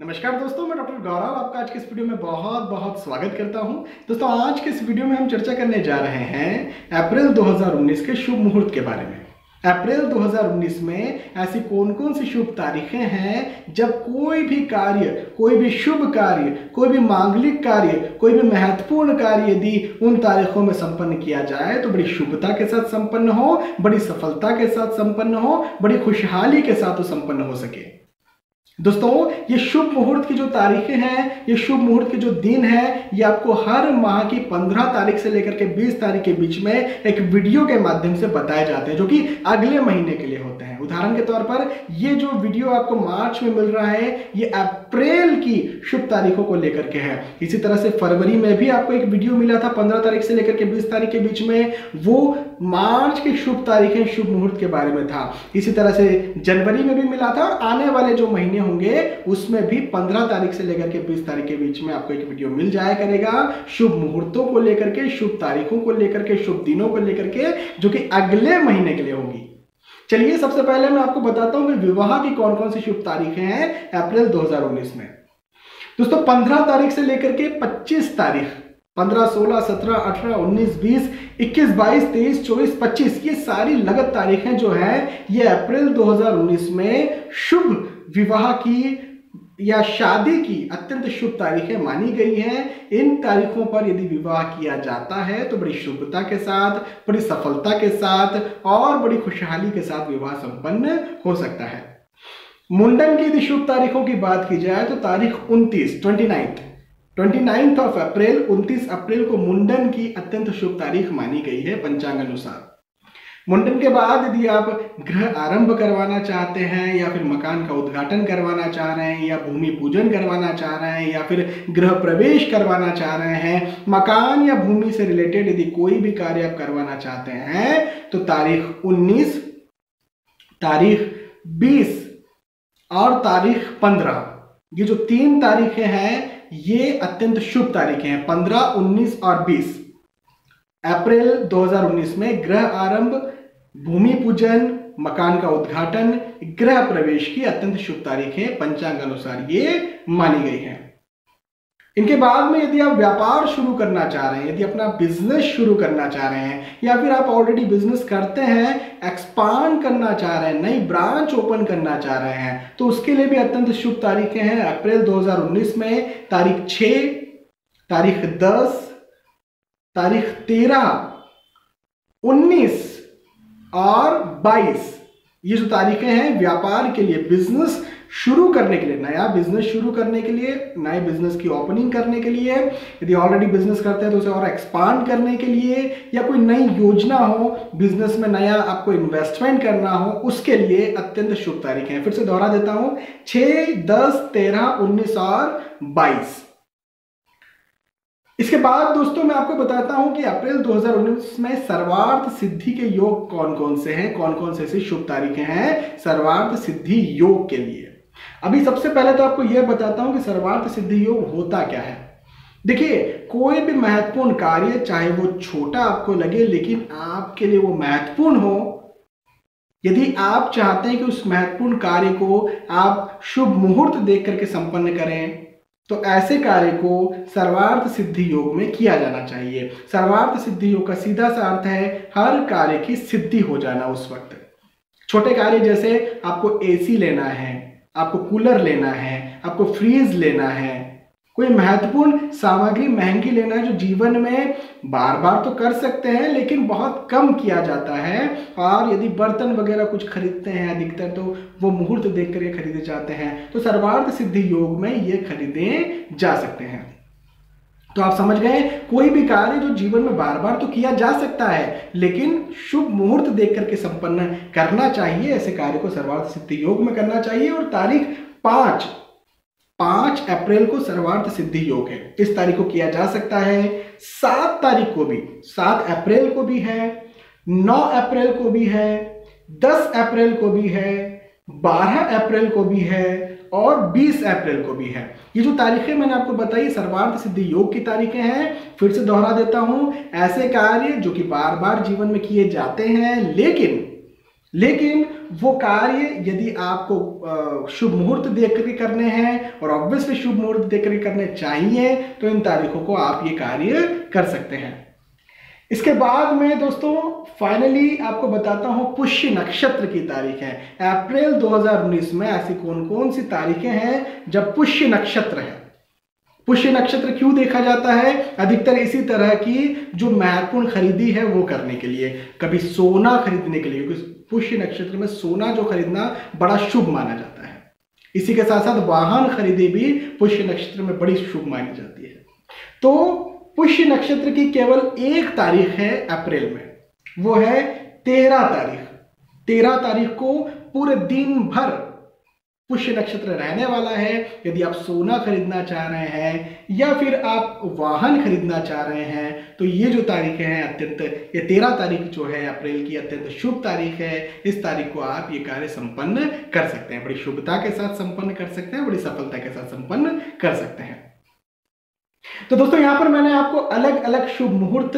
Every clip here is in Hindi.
नमस्कार दोस्तों, मैं डॉक्टर गौरव आपका आज के इस वीडियो में बहुत बहुत स्वागत करता हूं। दोस्तों, आज के इस वीडियो में हम चर्चा करने जा रहे हैं अप्रैल 2019 के शुभ मुहूर्त के बारे में। अप्रैल 2019 में ऐसी कौन कौन सी शुभ तारीखें हैं जब कोई भी कार्य, कोई भी शुभ कार्य, कोई भी मांगलिक कार्य, कोई भी महत्वपूर्ण कार्य यदि उन तारीखों में संपन्न किया जाए तो बड़ी शुभता के साथ संपन्न हो, बड़ी सफलता के साथ संपन्न हो, बड़ी खुशहाली के साथ संपन्न हो सके। दोस्तों, ये शुभ मुहूर्त की जो तारीखें हैं, ये शुभ मुहूर्त के जो दिन हैं, ये आपको हर माह की 15 तारीख से लेकर के 20 तारीख के बीच में एक वीडियो के माध्यम से बताए जाते हैं, जो कि अगले महीने के लिए होते हैं। उदाहरण के तौर पर ये जो वीडियो आपको मार्च में मिल रहा है, ये अप्रैल की शुभ तारीखों को लेकर के है। इसी तरह से फरवरी में भी आपको एक वीडियो मिला था 15 तारीख से लेकर के 20 तारीख के बीच में, वो मार्च की शुभ तारीखें, शुभ मुहूर्त के बारे में था। इसी तरह से जनवरी में भी मिला था और आने वाले जो महीने होंगे उसमें भी 15 तारीख से लेकर के 20 तारीख के बीच में आपको एक वीडियो मिल जाया करेगा शुभ मुहूर्तों को लेकर के, शुभ तारीखों को लेकर के, शुभ दिनों को लेकर के, जो कि अगले महीने के लिए होगी। चलिए, सबसे पहले मैं आपको बताता हूं कि विवाह की कौन कौन सी शुभ तारीखें हैं अप्रैल 2019 में। दोस्तों, 15 तारीख से लेकर के 25 तारीख, 15, 16, 17, 18, 19, 20, 21, 22, 23, 24, 25, ये सारी लगत तारीखें जो हैं, ये अप्रैल 2019 में शुभ विवाह की या शादी की अत्यंत शुभ तारीखें मानी गई हैं। इन तारीखों पर यदि विवाह किया जाता है तो बड़ी शुभता के साथ, बड़ी सफलता के साथ और बड़ी खुशहाली के साथ विवाह संपन्न हो सकता है। मुंडन की यदि शुभ तारीखों की बात की जाए तो तारीख 29 ऑफ अप्रैल, 29 अप्रैल को मुंडन की अत्यंत शुभ तारीख मानी गई है पंचांग अनुसार। मुंडन के बाद यदि आप गृह आरंभ करवाना चाहते हैं या फिर मकान का उद्घाटन करवाना चाह रहे हैं या भूमि पूजन करवाना चाह रहे हैं या फिर गृह प्रवेश करवाना चाह रहे हैं, मकान या भूमि से रिलेटेड यदि कोई भी कार्य आप करवाना चाहते हैं तो तारीख 19, तारीख 20 और तारीख 15, ये जो 3 तारीखें हैं ये अत्यंत शुभ तारीखें हैं। 15, 19 और 20 अप्रैल 2019 में गृह आरंभ, भूमि पूजन, मकान का उद्घाटन, गृह प्रवेश की अत्यंत शुभ तारीखें पंचांग अनुसार ये मानी गई हैं। इनके बाद में यदि आप व्यापार शुरू करना चाह रहे हैं, यदि अपना बिजनेस शुरू करना चाह रहे हैं या फिर आप ऑलरेडी बिजनेस करते हैं, एक्सपांड करना चाह रहे हैं, नई ब्रांच ओपन करना चाह रहे हैं, तो उसके लिए भी अत्यंत शुभ तारीखें हैं अप्रैल 2019 में। तारीख 6, तारीख 10, तारीख 13, 19 और 22, ये जो तारीखें हैं व्यापार के लिए, बिजनेस शुरू करने के लिए, नया बिजनेस शुरू करने के लिए, नए बिजनेस की ओपनिंग करने के लिए, यदि ऑलरेडी बिजनेस करते हैं तो उसे और एक्सपांड करने के लिए, या कोई नई योजना हो, बिजनेस में नया आपको इन्वेस्टमेंट करना हो, उसके लिए अत्यंत शुभ तारीखें हैं। फिर से दोहरा देता हूं, 6, 10, 13, 19 और 22। इसके बाद दोस्तों मैं आपको बताता हूं कि अप्रैल 2019 में सर्वार्थ सिद्धि के योग कौन कौन से हैं, कौन कौन से ऐसी शुभ तारीखें हैं सर्वार्थ सिद्धि योग के लिए। अभी सबसे पहले तो आपको यह बताता हूं कि सर्वार्थ सिद्धि योग होता क्या है। देखिए, कोई भी महत्वपूर्ण कार्य, चाहे वो छोटा आपको लगे लेकिन आपके लिए वो महत्वपूर्ण हो, यदि आप चाहते हैं कि उस महत्वपूर्ण कार्य को आप शुभ मुहूर्त देख करके संपन्न करें, तो ऐसे कार्य को सर्वार्थ सिद्धि योग में किया जाना चाहिए। सर्वार्थ सिद्धि योग का सीधा सा अर्थ है हर कार्य की सिद्धि हो जाना उस वक्त। छोटे कार्य जैसे आपको एसी लेना है, आपको कूलर लेना है, आपको फ्रीज लेना है, कोई महत्वपूर्ण सामग्री महंगी लेना है जो जीवन में बार बार तो कर सकते हैं लेकिन बहुत कम किया जाता है, और यदि बर्तन वगैरह कुछ खरीदते हैं अधिकतर तो वो मुहूर्त देख करके खरीदे जाते हैं, तो सर्वार्थ सिद्धि योग में ये खरीदे जा सकते हैं। तो आप समझ गए, कोई भी कार्य जो जीवन में बार बार तो किया जा सकता है लेकिन शुभ मुहूर्त देख करके संपन्न करना चाहिए, ऐसे कार्य को सर्वार्थ सिद्धि योग में करना चाहिए। और तारीख 5 अप्रैल को सर्वार्थ सिद्धि योग है, इस तारीख को किया जा सकता है। 7 तारीख को भी, 7 अप्रैल को भी है, 9 अप्रैल को भी है, 10 अप्रैल को भी है, 12 अप्रैल को भी है और 20 अप्रैल को भी है। ये जो तारीखें मैंने आपको बताई सर्वार्थ सिद्धि योग की तारीखें हैं। फिर से दोहरा देता हूं, ऐसे कार्य जो कि बार बार जीवन में किए जाते हैं लेकिन वो कार्य यदि आपको शुभ मुहूर्त देख करके करने हैं और ऑब्वियसली शुभ मुहूर्त देख करके करने चाहिए तो इन तारीखों को आप ये कार्य कर सकते हैं। इसके बाद में दोस्तों फाइनली आपको बताता हूं पुष्य नक्षत्र की तारीख है। अप्रैल 2019 में ऐसी कौन कौन सी तारीखें हैं जब पुष्य नक्षत्र है। पुष्य नक्षत्र क्यों देखा जाता है? अधिकतर इसी तरह की जो महत्वपूर्ण खरीदी है वो करने के लिए, कभी सोना खरीदने के लिए, क्योंकि पुष्य नक्षत्र में सोना जो खरीदना बड़ा शुभ माना जाता है। इसी के साथ साथ वाहन खरीदी भी पुष्य नक्षत्र में बड़ी शुभ मानी जाती है। तो पुष्य नक्षत्र की केवल एक तारीख है अप्रैल में, वो है 13 तारीख। 13 तारीख को पूरे दिन भर पुष्य नक्षत्र रहने वाला है। यदि आप सोना खरीदना चाह रहे हैं या फिर आप वाहन खरीदना चाह रहे हैं तो ये जो तारीखें हैं ये 13 तारीख जो है अप्रैल की अत्यंत शुभ तारीख है। इस तारीख को आप ये कार्य संपन्न कर सकते हैं, बड़ी शुभता के साथ संपन्न कर सकते हैं, बड़ी सफलता के साथ संपन्न कर सकते हैं। तो दोस्तों यहाँ पर मैंने आपको अलग अलग शुभ मुहूर्त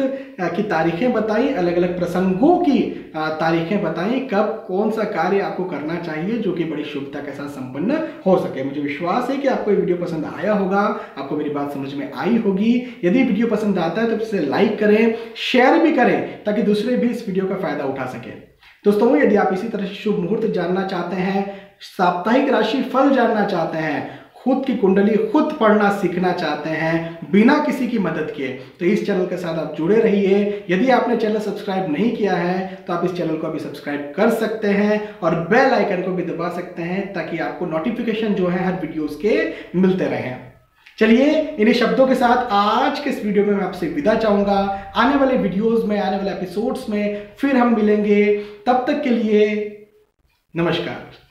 की तारीखें बताई, अलग अलग प्रसंगों की तारीखें बताई, कब कौन सा कार्य आपको करना चाहिए जो कि बड़ी शुभता के साथ संपन्न हो सके। मुझे विश्वास है कि आपको ये वीडियो पसंद आया होगा, आपको मेरी बात समझ में आई होगी। यदि वीडियो पसंद आता है तो इसे लाइक करें, शेयर भी करें ताकि दूसरे भी इस वीडियो का फायदा उठा सके। दोस्तों यदि आप इसी तरह से शुभ मुहूर्त जानना चाहते हैं, साप्ताहिक राशि फल जानना चाहते हैं, खुद की कुंडली खुद पढ़ना सीखना चाहते हैं बिना किसी की मदद के, तो इस चैनल के साथ आप जुड़े रहिए। यदि आपने चैनल सब्सक्राइब नहीं किया है तो आप इस चैनल को अभी सब्सक्राइब कर सकते हैं और बेल आइकन को भी दबा सकते हैं ताकि आपको नोटिफिकेशन जो है हर वीडियोस के मिलते रहें। चलिए इन्हीं शब्दों के साथ आज के इस वीडियो में मैं आपसे विदा चाहूंगा। आने वाले वीडियोस में, आने वाले एपिसोड्स में फिर हम मिलेंगे। तब तक के लिए नमस्कार।